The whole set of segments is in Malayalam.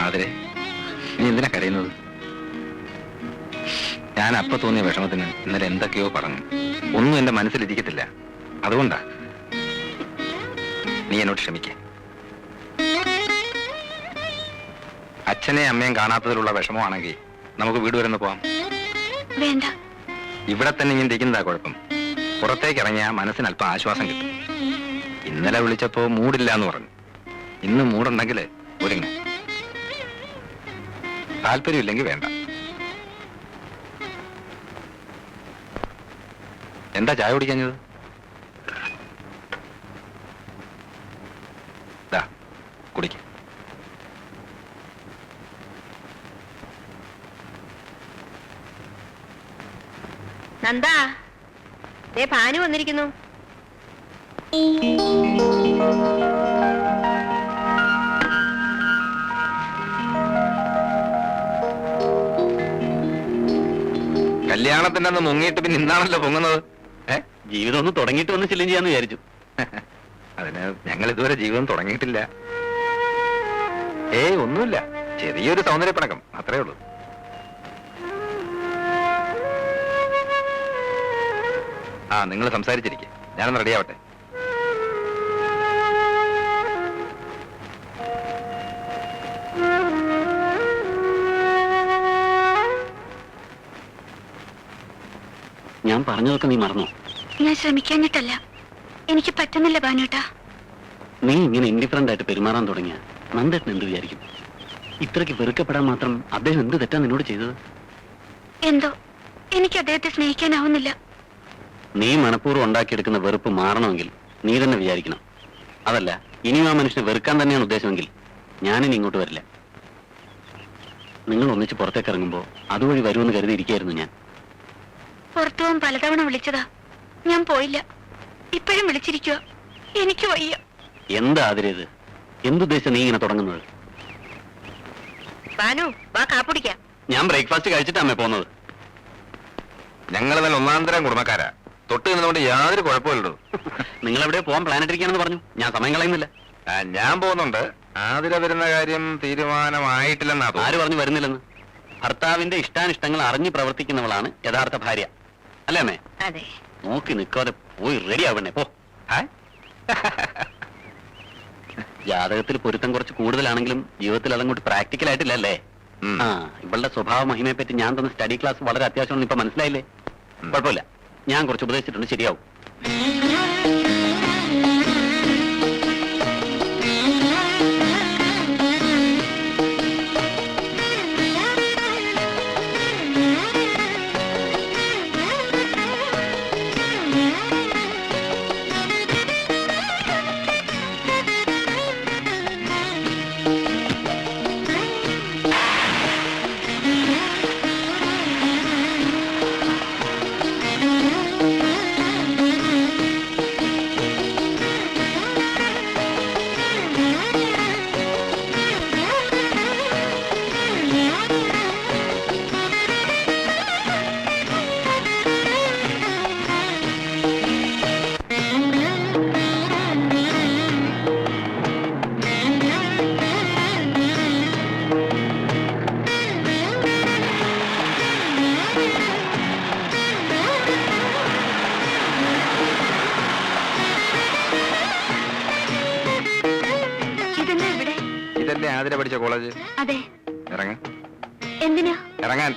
ആതിരെ, നീ എന്തിനാ കരയുന്നത്? ഞാൻ അപ്പൊ തോന്നിയ വിഷമത്തിന് ഇന്നലെ എന്തൊക്കെയോ പറഞ്ഞു. ഒന്നും എന്റെ മനസ്സിലിരിക്കത്തില്ല. അതുകൊണ്ടാ. നീ എന്നോട് ക്ഷമിക്കേ. അച്ഛനെ അമ്മയും കാണാത്തതിലുള്ള വിഷമമാണെങ്കിൽ നമുക്ക് വീട് വരെ ഒന്ന് പോവാം. വേണ്ട, ഇവിടെ തന്നെ ഇങ്ങനെ ഇരിക്കുന്നതാ കുഴപ്പം. പുറത്തേക്ക് ഇറങ്ങിയാൽ മനസ്സിന് അല്പം ആശ്വാസം കിട്ടും. ഇന്നലെ വിളിച്ചപ്പോ മൂടില്ല എന്ന് പറഞ്ഞു. ഇന്ന് മൂടുണ്ടെങ്കിൽ ഒരുങ്ങ. താല്പര്യമില്ലെങ്കിൽ വേണ്ട. എന്താ ചായ കുടിക്കാഞ്ഞത്? കുടിക്ക. നന്ദാ, ദേ ഭാനു വന്നിരിക്കുന്നു. കല്യാണത്തിന്റെ അന്ന് മുങ്ങിയിട്ട് പിന്നെ ഇന്നാണല്ലോ പൊങ്ങുന്നത്. ജീവിതം ഒന്ന് തുടങ്ങിയിട്ട് ഒന്ന് ചില്ലും ചെയ്യാന്ന് വിചാരിച്ചു. അതിന് ഞങ്ങൾ ഇതുവരെ ജീവിതം തുടങ്ങിയിട്ടില്ല. ഒന്നുമില്ല, ചെറിയൊരു സൗന്ദര്യപ്പിണക്കം, അത്രേ ഉള്ളൂ. നിങ്ങൾ സംസാരിച്ചിരിക്കെ, ഞാനൊന്ന് റെഡിയാവട്ടെ. ഞാൻ പറഞ്ഞതൊക്കെ നീ മറന്നോ? ഞാൻ ശ്രമിക്കാഞ്ഞിട്ടല്ല, എനിക്ക് പറ്റുന്നില്ല ഭാനുട്ടാ. നീ ഇങ്ങനെ ഇൻഡിഫറന്റ് ആയിട്ട് പെരുമാറാൻ തുടങ്ങിയ നന്ദേട്ടൻ എന്ത് വിചാരിക്കും? ഇത്രയ്ക്ക് വെറുക്കപ്പെടാൻ മാത്രം അദ്ദേഹം എന്ത് തെറ്റാ നിന്നോട് ചെയ്തത്? എന്തോ എനിക്ക് അദ്ദേഹത്തെ സ്നേഹിക്കാനാവുന്നില്ല. നീ മനഃപൂർവ്വം ഉണ്ടാക്കിയെടുക്കുന്ന വെറുപ്പ് മാറണമെങ്കിൽ നീ തന്നെ വിചാരിക്കണം. അതല്ല, ഇനിയും ആ മനുഷ്യനെ വെറുക്കാൻ തന്നെയാണ് ഉദ്ദേശമെങ്കിൽ ഞാനിനി ഇങ്ങോട്ട് വരില്ല. നിങ്ങൾ ഒന്നിച്ച് പുറത്തേക്ക് ഇറങ്ങുമ്പോൾ അതുവഴി വരുമെന്ന് കരുതി ഇരിക്കുകയായിരുന്നു ഞാൻ. പുറത്തു പോകാൻ പലതവണ വിളിച്ചതാ, ഞാൻ പോയില്ല. ഇപ്പോഴും വിളിച്ചിരിക്കുക, എനിക്ക് വയ്യ. എന്താ അതിരേത്? എന്തുദ്ദേശം നീ ഇങ്ങനെ തുടങ്ങുന്നത്? ഭാനു, വാ കാപ്പുടിക്കാം. ഞാൻ ബ്രേക്ക്ഫാസ്റ്റ് കഴിച്ചിട്ടാ അമ്മേ പോകുന്നത്. ഞങ്ങൾ തന്നെ ഒന്നാന്തരം കുടുംബക്കാരാ. തൊട്ട് നിന്നുകൊണ്ട് യാതൊരു കുഴപ്പമില്ലല്ലോ. നിങ്ങൾ എവിടെ പോകാൻ പ്ലാൻ ഇട്ടിരിക്കുകയാണെന്ന് പറഞ്ഞു. ഞാൻ സമയം കളയുന്നില്ല. ഞാൻ പോകുന്നുണ്ട്. ആതിര വരുന്ന കാര്യം തീരുമാനമായിട്ടില്ലെന്നാ. ആര് പറഞ്ഞു വരുന്നില്ലെന്ന്? ഭർത്താവിന്റെ ഇഷ്ടാനിഷ്ടങ്ങൾ അറിഞ്ഞു പ്രവർത്തിക്കുന്നവളാണ് യഥാർത്ഥ ഭാര്യ, അല്ലേ അമ്മേ? അതെ. നോക്കി നിൽക്കാതെ പോയി റെഡി ആവണേ, പോ. ജാതകത്തിൽ പൊരുത്തം കുറച്ച് കൂടുതലാണെങ്കിലും ജീവിതത്തിൽ അതങ്ങോട്ട് പ്രാക്ടിക്കൽ ആയിട്ടില്ലല്ലേ? ഇവളുടെ സ്വഭാവ മഹിമയെ പറ്റി ഞാൻ തന്ന സ്റ്റഡി ക്ലാസ് വളരെ അത്യാവശ്യമാണെന്ന് ഇപ്പൊ മനസ്സിലായില്ലേ? കുഴപ്പമില്ല, ഞാൻ കുറച്ച് ഉപദേശിച്ചിട്ടുണ്ട്, ശരിയാവും. ഇതല്ലേ ആതിര പഠിച്ച കോളേജ്? അതെ. ഇറങ്ങ. എന്തിനാ? ഇറങ്ങാൻ.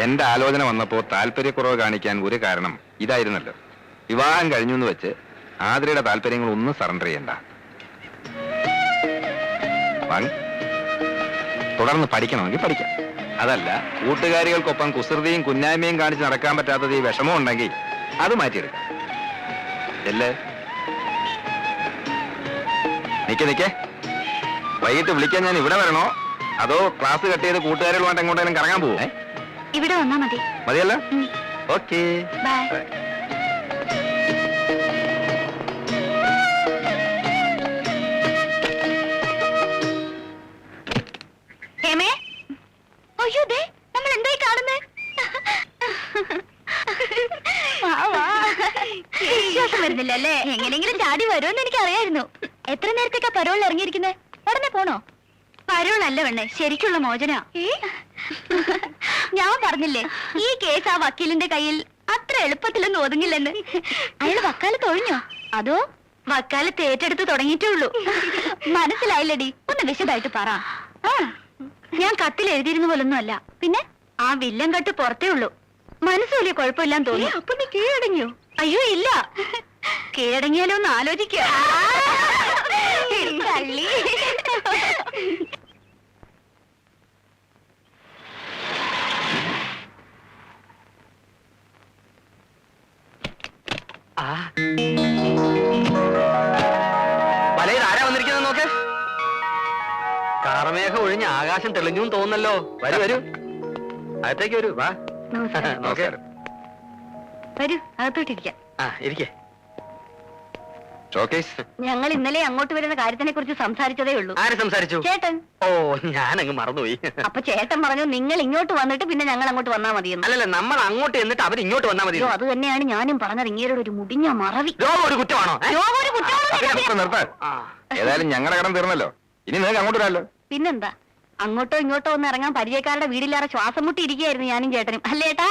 എന്റെ ആലോചന വന്നപ്പോ താല്പര്യക്കുറവ് കാണിക്കാൻ ഒരു കാരണം ഇതായിരുന്നല്ലോ. വിവാഹം കഴിഞ്ഞു എന്ന് വെച്ച് ആതിരയുടെ താല്പര്യങ്ങൾ ഒന്നും സറണ്ടർ ചെയ്യണ്ട. തുടർന്ന് പഠിക്കണമെങ്കിൽ പഠിക്കാം. അതല്ല, കൂട്ടുകാരികൾക്കൊപ്പം കുസൃതിയും കുന്നായ്മയും കാണിച്ച് നടക്കാൻ പറ്റാത്തത് ഈ വിഷമം ഉണ്ടെങ്കിൽ അത് മാറ്റിയെടുക്കാം. അല്ലേ? നിക്കേ, വൈകിട്ട് വിളിക്കാൻ ഞാൻ ഇവിടെ വരണോ അതോ ക്ലാസ് കട്ട് ചെയ്ത് കൂട്ടുകാരികളുമായിട്ട് എങ്ങോട്ടെങ്കിലും കറങ്ങാൻ പോവേ? ഇവിടെ വന്നാ മതി. മതിയല്ല? Okay, bye. എങ്ങനെയെങ്കിലും ചാടി വരുമെന്ന് എനിക്ക് അറിയായിരുന്നു. എത്ര നേരത്തേക്കാ പരോളിൽ ഇറങ്ങിയിരിക്കുന്നത്? ഉടനെ പോണോ? പരോളല്ല വേണേ, ശരിക്കുള്ള മോചന. ഞാൻ പറഞ്ഞില്ലേ ഈ കേസ് ആ വക്കീലിന്റെ കയ്യിൽ അത്ര എളുപ്പത്തിലൊന്നും ഒതുങ്ങില്ലെന്ന്. അയാൾ വക്കാലത്ത് ഒഴിഞ്ഞോ അതോ വക്കാലത്ത് ഏറ്റെടുത്ത് തുടങ്ങിയിട്ടേ ഉള്ളൂ? മനസ്സിലായില്ലടി, ഒന്ന് വിശദമായിട്ട് പറ. ഞാൻ കത്തിൽ എഴുതിയിരുന്ന പോലൊന്നും അല്ല. പിന്നെ ആ വില്ലൻ കട്ട് പുറത്തേ ഉള്ളൂ. മനസ്സ് വലിയ കുഴപ്പമില്ലാന്ന് തോന്നി. അപ്പൊ നീ കീഴടങ്ങിയോ? അയ്യോ ഇല്ല, കീഴടങ്ങിയാലോ ഒന്ന് ആലോചിക്കുക. വലയിൽ ആരാ വന്നിരിക്കുന്നത് നോക്ക്. കാർമേഘം ഒഴിഞ്ഞ് ആകാശം തെളിഞ്ഞു തോന്നല്ലോ. വരൂ വരൂ, അകത്തേക്ക് വരൂ. വാ. നമസ്കാരം. വരൂ, അകത്തോട്ടിരിക്കാം. ഇരിക്കേ. ഷോക്കേസ്. ഞങ്ങൾ ഇന്നലെ അങ്ങോട്ട് വരുന്ന കാര്യത്തിനെ കുറിച്ച് സംസാരിച്ചതേ ഉള്ളൂ. ആര് സംസാരിച്ചു? ചേട്ടൻ. ഓ, ഞാനങ്ങ് മറന്നുപോയി. അപ്പൊ ചേട്ടൻ പറഞ്ഞു നിങ്ങൾ ഇങ്ങോട്ട് വന്നിട്ട് പിന്നെ ഞങ്ങൾ അങ്ങോട്ട് വന്നാ മതിയെന്ന്. അല്ലല്ല, നമ്മൾ അങ്ങോട്ട് എന്നിട്ട് അവർ ഇങ്ങോട്ട് വന്നാൽ മതി. അത് തന്നെയാണ് ഞാനും പറഞ്ഞത്. ഇങ്ങേരുടെ ഒരു മുടിഞ്ഞ മറവി. രോഗം ഒരു കുറ്റമാണോ? രോഗം ഒരു കുറ്റമാണോ? നിർത്താൻ. ഏതായാലും ഞങ്ങളുടെ കടം തീർന്നല്ലോ. ഇനി നിങ്ങൾക്ക് അങ്ങോട്ട് വരാമല്ലോ. പിന്നെന്താ, അങ്ങോട്ടോ ഇങ്ങോട്ടോ ഒന്ന് ഇറങ്ങാൻ പരിചയക്കാരുടെ വീടില്ലാതെ ശ്വാസം മുട്ടി ഇരിക്കുകയായിരുന്നു ഞാനും ചേട്ടനും. അല്ലേ ഏട്ടാ?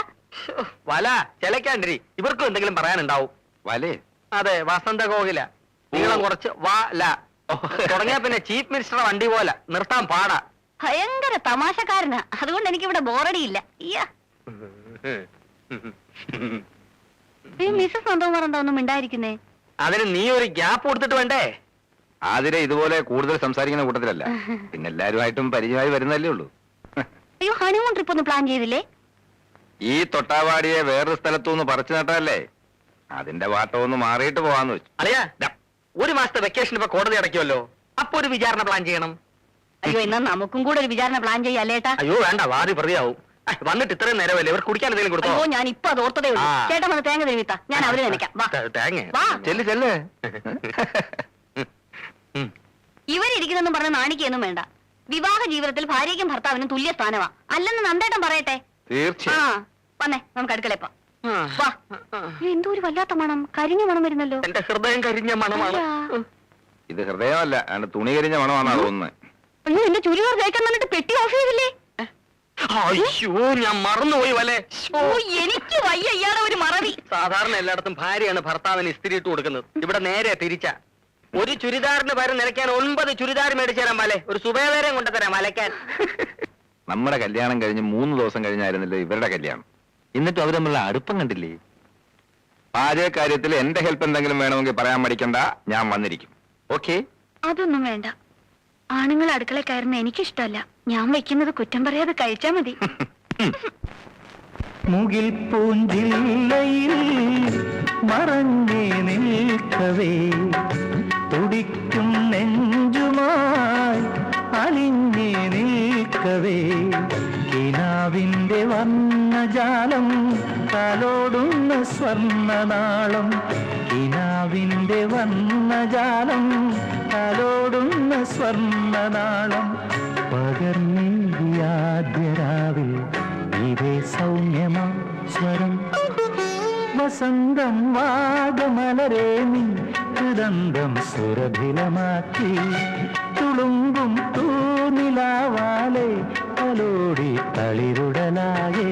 വല ചിലക്കാണ്ടിരി, ഇവർക്കും എന്തെങ്കിലും പറയാനുണ്ടാവും. വലേ? അതെ, വസന്ത കോകില. നീളം കുറച്ച് വാല തുടങ്ങിയ പിന്നെ ചീഫ് മിനിസ്റ്റർ വണ്ടി പോലെ നിർത്താൻ പാടാ. ഭയങ്കര തമാശക്കാരനാ, അതുകൊണ്ട് എനിക്കിവിടെ ബോറടിയില്ല. മിസ്സസ് നന്ദകുമാർ എന്താ ഒന്നും മിണ്ടായിരിക്കുന്നേ? അതിന് നീ ഒരു ഗ്യാപ്പ് കൊടുത്തിട്ട് വേണ്ടേ? ആതിരെ ഇതുപോലെ കൂടുതൽ സംസാരിക്കുന്ന കൂട്ടത്തിലല്ല. പിന്നെ എല്ലാരുമായിട്ടും പരിചയമായി വരുന്നല്ലേ ഉള്ളൂ. അയ്യോ, ഹണിമൂൺ ട്രിപ്പ് ഒന്ന് പ്ലാൻ ചെയ്തില്ലേ? ഈ തൊട്ടാവാടിയെ വേറൊരു സ്ഥലത്തുനിന്ന് പറിച്ചു നട്ടല്ലേ, അതിന്റെ വാട്ടം ഒന്ന് മാറിയിട്ട് പോവാന്ന് വെച്ചു. അറിയാ, ഒരു മാസത്തെ വെക്കേഷൻ ഇപ്പൊ കോടതി അടയ്ക്കുമല്ലോ, അപ്പൊ ഒരു വിചാരണ പ്ലാൻ ചെയ്യണം. അയ്യോ, എന്നാ നമുക്കും കൂടെ ഒരു വിചാരണ പ്ലാൻ ചെയ്യാല്ലേട്ടാ? അയ്യോ വേണ്ട, വാതി പ്രതിയാവും. വന്നിട്ട് ഇത്രയും നേരമല്ലേ, ഇവർ കുടിക്കാൻ എന്തെങ്കിലും കൊടുത്തോ? അയ്യോ, ഞാൻ ഇപ്പൊ അത് ഓർത്തതേ ഉള്ളൂ. ചേട്ടൻ വന്ന് തേങ്ങ തിരുവിത്താ, ഞാൻ അവര് നനയ്ക്കാം. തേങ്ങ ചെല്ല് ചെല്ല്. ഇവരിരിക്കുന്നെന്നും പറഞ്ഞ നാണിക്കൊന്നും വേണ്ട. വിവാഹ ജീവിതത്തിൽ ഭാര്യയ്ക്കും ഭർത്താവിനും തുല്യ സ്ഥാനമാ, അല്ലെന്ന് നന്ദേട്ടൻ പറയട്ടെ. തീർച്ചയായും. വന്നേ, നമുക്ക് അടുക്കളയപ്പോ. എന്തോ ഒരു വല്ലാത്ത മണം, കരിഞ്ഞ മണം വരുന്നല്ലോ. എന്റെ ഹൃദയം കരിഞ്ഞ മണമാണ്. ഇത് ഹൃദയമല്ല, അതിന്റെ തുണി കരിഞ്ഞ മണമാണെന്നാ തോന്നുന്നത്. അയ്യോ, എന്റെ ചുരിദാർ തേക്കാൻ വന്നിട്ട് പെട്ടി ഓഫ് ചെയ്തില്ലേ? അയ്യോ, ഞാൻ മറന്നുപോയി വലെ. ഓ, എനിക്ക് വയ്യ ഇയാളെ ഒരു മറവി. സാധാരണ എല്ലായിടത്തും ഭാര്യയാണ് ഭർത്താവിന് ഇസ്തിരി ഇട്ട് കൊടുക്കുന്നത്. ഇവിടെ നേരെ തിരിച്ച. ഒരു ചുരിദാറിന് പകരം നിലയ്ക്കാൻ 9 ചുരിദാർ മേടിച്ചു തരാം വലെ. ഒരു സുബേദാരം കൊണ്ടുതരാം അലക്കാൻ. നമ്മുടെ കല്യാണം കഴിഞ്ഞ് 3 ദിവസം കഴിഞ്ഞായിരുന്നില്ല ഇവരുടെ കല്യാണം. എന്നിട്ടും അവർ തമ്മിലുള്ള അടുപ്പം കണ്ടില്ലേ? പാചക കാര്യത്തിൽ എന്റെ ഹെൽപ്പ് എന്തെങ്കിലും വേണമെങ്കിൽ പറയാൻ മടിക്കണ്ട, ഞാൻ വന്നിരിക്കും. ഓക്കെ? അതൊന്നും വേണ്ട. ആണുങ്ങൾ അടുക്കള കയറുന്ന എനിക്കിഷ്ടമല്ല. ഞാൻ വെക്കുന്നത് കുറ്റം പറയാതെ കഴിച്ചാ മതി. മുകിൽ പൂഞ്ചില്ലയിൽ മറഞ്ഞേ നിൽക്കവേ തുടിക്കും നെഞ്ചുമായി അലിഞ്ഞേ നിൽക്കവേ കിനാവിന്റെ വർണ്ണജാലം തലോടുന്ന സ്വർണ്ണനാളം കിനാവിന്റെ വർണ്ണജാലം തലോടുന്ന സ്വർണ്ണനാളം പകർന്നേയാദ്യരാവിൽ ഇതേ സൗമ്യമാ സ്വരം വസന്തം വാഗമലരേ നീ ഹൃദന്തം സുരഭിലമാക്കി തുളുമ്പും തൂനിലാവാലെ തലോടി തളിരുടലായേ.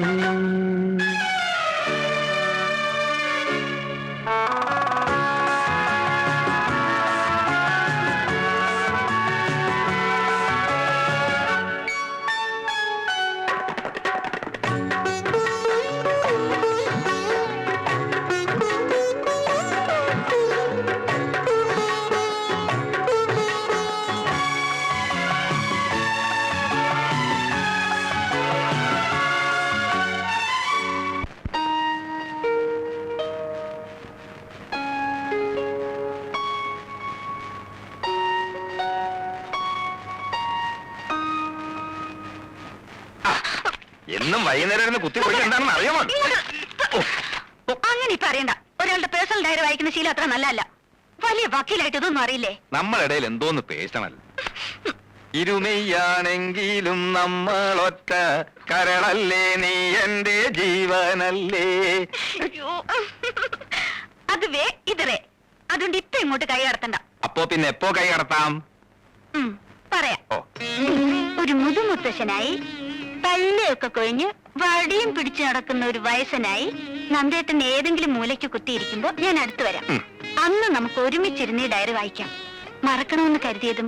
എന്നും വൈകുന്നേരം കുത്തി കുറിച്ച് എന്താണെന്ന് അറിയാമോ? അങ്ങനെ ഇപ്പൊ അറിയണ്ട. ഒരാളുടെ പേഴ്സണൽ ഡയറി വായിക്കുന്ന ശീലം അത്ര നല്ലതല്ല. വലിയ വക്കീലായിട്ട് ഇതൊന്നും അറിയില്ലേ? നമ്മളിടയിൽ എന്തോന്ന് പേഴ്സണൽ. ഇരുമയാണെങ്കിലും നമ്മളൊറ്റ കരളല്ലേ, നീ എന്റെ ജീവനല്ലേ. അത് വേ ഇത് വേ. അതുകൊണ്ട് ഇപ്പൊ ഇങ്ങോട്ട് കൈ കടത്തണ്ട. അപ്പോ പിന്നെ എപ്പോ കൈ കടത്താം? പറയാം. ഓ, ഒരു മുതുമുത്തശ്ശനായി പല്ലയൊക്കെ കൊഴിഞ്ഞ് വടിയും പിടിച്ചു നടക്കുന്ന ഒരു വയസ്സനായി നന്ദേട്ടൻ ഏതെങ്കിലും മൂലയ്ക്ക് കുത്തിയിരിക്കുമ്പോ ഞാൻ അടുത്തു വരാം. അന്ന് നമുക്ക് ഒരുമിച്ചിരുന്ന് ഈ ഡയറി വായിക്കാം. മറക്കണമെന്ന് കരുതിയതും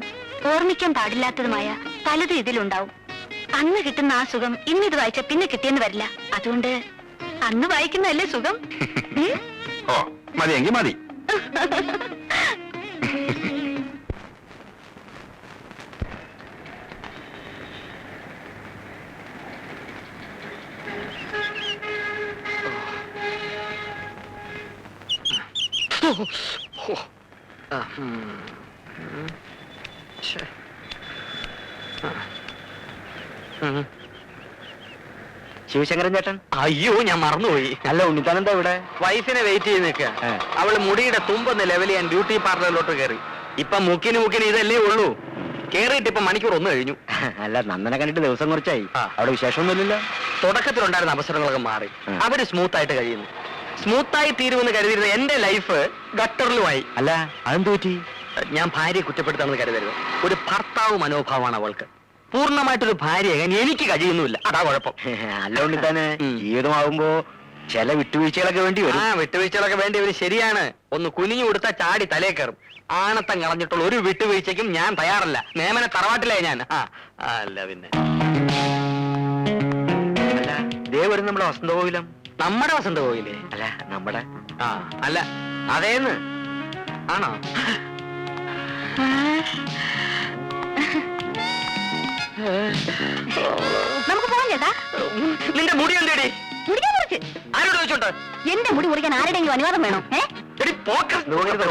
ഓർമ്മിക്കാൻ പാടില്ലാത്തതുമായ പലതും ഇതിലുണ്ടാവും. അന്ന് കിട്ടുന്ന ആ സുഖം ഇന്നിത് വായിച്ച പിന്നെ കിട്ടിയെന്ന് വരില്ല. അതുകൊണ്ട് അന്ന് വായിക്കുന്നതല്ലേ സുഖം. ഓ, മതിയെങ്കിൽ മതി. ശിവശങ്കരൻ ചേട്ടൻ? അയ്യോ, ഞാൻ മറന്നുപോയി. അല്ല, ഉണ്ണിത്താനെന്താ ഇവിടെ? വൈഫിനെ വെയിറ്റ് ചെയ്ത് നിൽക്കുക. അവള് മുടിയുടെ തുമ്പൊന്ന് ലെവൽ ചെയ്യാൻ ബ്യൂട്ടി പാർലറിലോട്ട് കയറി. ഇപ്പൊ മുക്കിന് ഇതല്ലേ ഉള്ളൂ. കേറിയിട്ട് ഇപ്പൊ മണിക്കൂർ 1 കഴിഞ്ഞു. അല്ല, നന്ദനെ കണ്ടിട്ട് ദിവസം കുറച്ചായി. അവിടെ വിശേഷമൊന്നുമില്ലല്ലോ. തുടക്കത്തിലുണ്ടായിരുന്ന അവസരങ്ങളൊക്കെ മാറി. അവര് സ്മൂത്ത് ആയിട്ട് കഴിയുന്നു. സ്മൂത്തായി തീരുമെന്ന് കരുതിയിരുന്ന എന്റെ ലൈഫ് ഗട്ടറിലുമായി. അല്ല, അതെന്ത് പറ്റി? ഞാൻ ഭാര്യയെ കുറ്റപ്പെടുത്താമെന്ന് കരുതരുത്. ഒരു ഭർത്താവ് മനോഭാവമാണ് അവൾക്ക്. പൂർണ്ണമായിട്ടൊരു ഭാര്യയാകാൻ എനിക്ക് കഴിയുന്നില്ല. അതാ കുഴപ്പം. അല്ലോണ്ട് തന്നെ ജീവിതമാകുമ്പോ ചില വിട്ടുവീഴ്ചകളൊക്കെ വേണ്ടി വരും. വിട്ടുവീഴ്ചകളൊക്കെ വേണ്ടി വരും, ശരിയാണ്. ഒന്ന് കുനിഞ്ഞു കൊടുത്താൽ ചാടി തലേ കയറും. ആണത്തം കളഞ്ഞിട്ടുള്ള ഒരു വിട്ടുവീഴ്ചയ്ക്കും ഞാൻ തയ്യാറല്ല. നേമനെ തറവാട്ടിലേ ഞാൻ. അല്ല പിന്നെ അല്ല, ദേ വരും നമ്മുടെ വസന്തകോവിലം. നമ്മുടെ വസന്തകോവിലേ? അല്ല, നമ്മുടെ. അല്ല, അതേന്ന്. ആണോ? നമുക്ക് പോകാൻ ചേട്ടാ. നിന്റെ മുടി എന്തേടി? മുറിക്കാൻ മുറിച്ച്. ആരോട് ചോദിച്ചോണ്ട്? എന്റെ മുടി മുറിക്കാൻ ആരുടെയെങ്കിലും അനുവാദം വേണോ?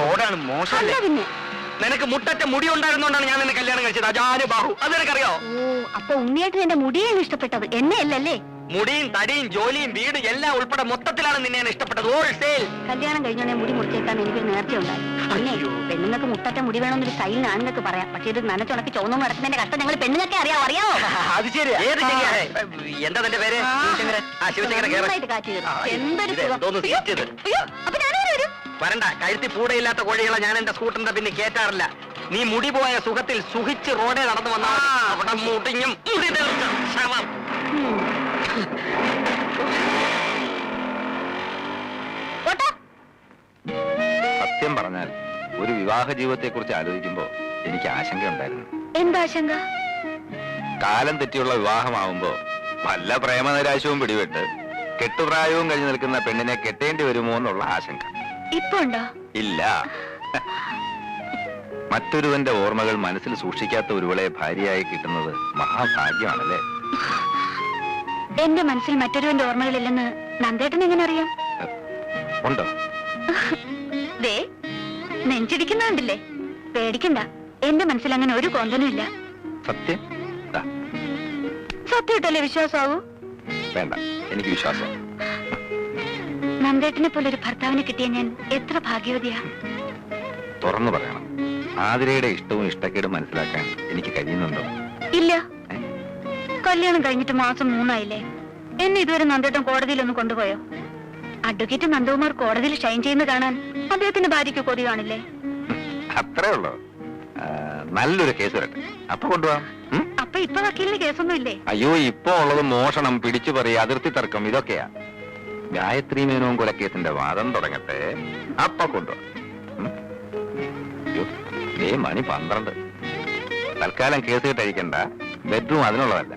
റോഡാണ് മോശം. പിന്നെ നിനക്ക് മുട്ടറ്റ മുടി ഉണ്ടായിരുന്നോണ്ടാണ് ഞാൻ നിന്നെ കല്യാണം കഴിച്ചത്. അജാനു ബാഹു. അത് നിനക്കറിയോ? ഓ, അപ്പൊ ഉണ്ണിയായിട്ട് എന്റെ മുടിയാണ് ഇഷ്ടപ്പെട്ടത്, എന്നെ അല്ലല്ലേ? മുടിയും തടിയും ജോലിയും വീടും എല്ലാം ഉൾപ്പെടെ മൊത്തത്തിലാണ് നിന്നെ ഞാൻ ഇഷ്ടപ്പെട്ടത്. ഹോൾസെയിൽ. കല്യാണം കഴിഞ്ഞോടെ മുടി മുറിച്ചേക്കാൻ എനിക്കൊരു നേർച്ച ഉണ്ടായി. പിന്നെ പെണ്ണുങ്ങൾക്ക് മുട്ടറ്റ മുടി വേണമെന്നൊരു സ്റ്റൈലിന് ആണുങ്ങൾക്ക് പറയാം. പക്ഷെ ഇത് നനച്ചുണക്കി ചുവന്നു നടക്കുന്നതിന്റെ കഷ്ടം ഞങ്ങൾ പെണ്ണുങ്ങൾക്ക് അറിയാവോ? അത് ശരിയാ. ഏത് ശരിയാ? എന്താ തന്റെ പേര്? നന്നായിട്ട് കാറ്റ് കയറും. എന്തൊരു സുഖം. അയ്യോ, അപ്പൊ ഞാനും വരും. വരണ്ട. കഴുത്തി പൂടയില്ലാത്ത കോഴികളെ ഞാൻ എന്റെ സ്കൂട്ടറിന്റെ പിന്നെ കേറ്റാറില്ല. നീ മുടി പോയ സുഖത്തിൽ സുഖിച്ച് റോഡേ നടന്നു വന്നാൽ അവിടെ മുടിഞ്ഞും മുടി തെളിച്ച ശവം. സത്യം പറഞ്ഞാൽ ഒരു വിവാഹ ജീവിതത്തെ കുറിച്ച് ആലോചിക്കുമ്പോ എനിക്ക് ആശങ്കയുണ്ടായിരുന്നു. എന്താ ആശങ്ക? കാലം തെറ്റിയുള്ള വിവാഹമാവുമ്പോ വല്ല പ്രേമനിരാശവും പിടിപെട്ട് കെട്ടുപ്രായവും കഴിഞ്ഞു നിൽക്കുന്ന പെണ്ണിനെ കെട്ടേണ്ടി വരുമോ എന്നുള്ള ആശങ്ക. ഇപ്പൊ ഉണ്ടോ? ഇല്ല. മറ്റൊരുവന്റെ ഓർമ്മകൾ മനസ്സിൽ സൂക്ഷിക്കാത്ത ഒരുവളെ ഭാര്യയായി കിട്ടുന്നത് മഹാഭാഗ്യമാണല്ലേ? എന്റെ മനസ്സിൽ മറ്റൊരുവന്റെ ഓർമ്മകളില്ലെന്ന് നന്ദേട്ടൻ എങ്ങനെ അറിയാം? ഉണ്ടോ? ദേ, നെഞ്ചിടിക്കുന്നുണ്ടല്ലേ? പേടിക്കണ്ട, എന്റെ മനസ്സിൽ അങ്ങനെ ഒരു കോന്തനും ഇല്ല. സത്യം? സത്യമായിട്ടല്ലേ വിശ്വാസാവൂ? വേണ്ട, എനിക്ക് വിശ്വാസം. നന്ദേട്ടനെ പോലെ ഒരു ഭർത്താവിനെ കിട്ടിയ ഞാൻ എത്ര ഭാഗ്യവതിയാ. തുറന്നു പറയണം, ആതിരയുടെ ഇഷ്ടവും ഇഷ്ടക്കേടും മനസ്സിലാക്കാൻ എനിക്ക് കഴിയുന്നുണ്ടോ? ഇല്ല. കല്യാണം കഴിഞ്ഞിട്ട് മാസം 3 ആയില്ലേ? എന്നെ ഇതുവരെ നന്ദേട്ടൻ കോടതിയിലൊന്ന് കൊണ്ടുപോയോ? അഡ്വക്കേറ്റ് നന്ദകുമാർ കോടതിയിൽ ഷൈൻ ചെയ്യുന്ന കാണാൻ അദ്ദേഹത്തിന്റെ ഭാര്യയ്ക്ക് കൊതി കാണില്ലേ? അത്രേ ഉള്ളൂ. നല്ലൊരു കേസ് വരട്ടെ, അപ്പൊ കൊണ്ടുപോവാം. അപ്പൊ ഇപ്പൊ വക്കീലിന് കേസൊന്നും ഇല്ലേ? അയ്യോ, ഇപ്പൊ ഉള്ളത് മോഷണം, പിടിച്ചുപറി, അതിർത്തി തർക്കം, ഇതൊക്കെയാ. ഗായത്രി മേനോൻ കൊലക്കേസിന്റെ വാദം തുടങ്ങട്ടെ, അപ്പൊ കൊണ്ടുപോവാം. മണി 12. തൽക്കാലം കേസ് കിട്ടഴിക്കണ്ട. ബെഡ്റൂം അതിനുള്ളതല്ല.